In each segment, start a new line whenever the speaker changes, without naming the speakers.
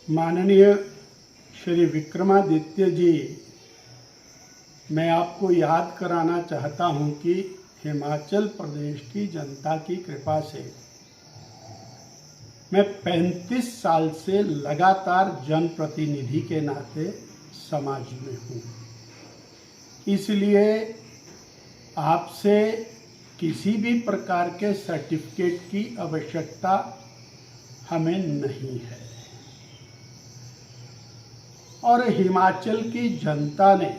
माननीय श्री विक्रमादित्य जी, मैं आपको याद कराना चाहता हूं कि हिमाचल प्रदेश की जनता की कृपा से मैं 35 साल से लगातार जनप्रतिनिधि के नाते समाज में हूं। इसलिए आपसे किसी भी प्रकार के सर्टिफिकेट की आवश्यकता हमें नहीं है। और हिमाचल की जनता ने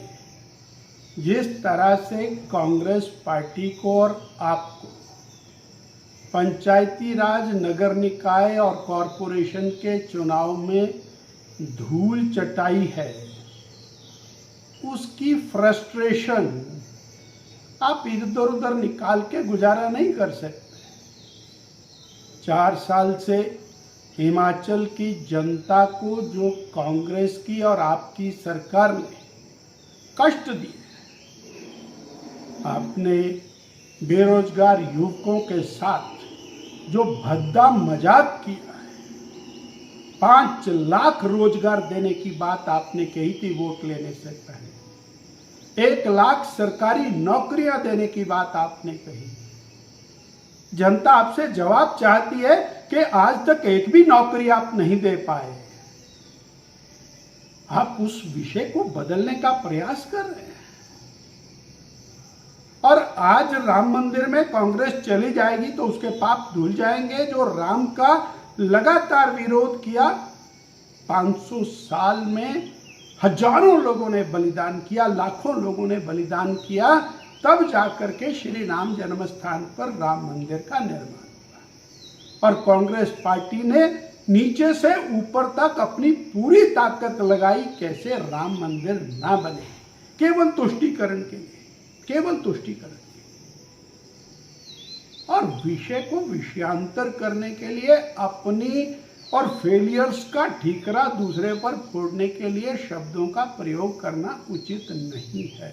जिस तरह से कांग्रेस पार्टी को और आपको पंचायती राज, नगर निकाय और कॉरपोरेशन के चुनाव में धूल चटाई है, उसकी फ्रस्ट्रेशन आप इधर उधर निकाल के गुजारा नहीं कर सकते। 4 साल से हिमाचल की जनता को जो कांग्रेस की और आपकी सरकार ने कष्ट दिए, आपने बेरोजगार युवकों के साथ जो भद्दा मजाक किया है, 5 लाख रोजगार देने की बात आपने कही थी वोट लेने से पहले, 1 लाख सरकारी नौकरियां देने की बात आपने कही। जनता आपसे जवाब चाहती है कि आज तक एक भी नौकरी आप नहीं दे पाए। आप उस विषय को बदलने का प्रयास कर रहे हैं। और आज राम मंदिर में कांग्रेस चली जाएगी तो उसके पाप धुल जाएंगे। जो राम का लगातार विरोध किया, 500 साल में हजारों लोगों ने बलिदान किया, लाखों लोगों ने बलिदान किया, तब जाकर के श्री राम जन्म स्थान पर राम मंदिर का निर्माण हुआ। और कांग्रेस पार्टी ने नीचे से ऊपर तक अपनी पूरी ताकत लगाई कैसे राम मंदिर ना बने, केवल तुष्टीकरण के लिए, केवल तुष्टीकरण के लिए। और विषय को विषयांतर करने के लिए अपनी और फेलियर्स का ठीकरा दूसरे पर फोड़ने के लिए शब्दों का प्रयोग करना उचित नहीं है।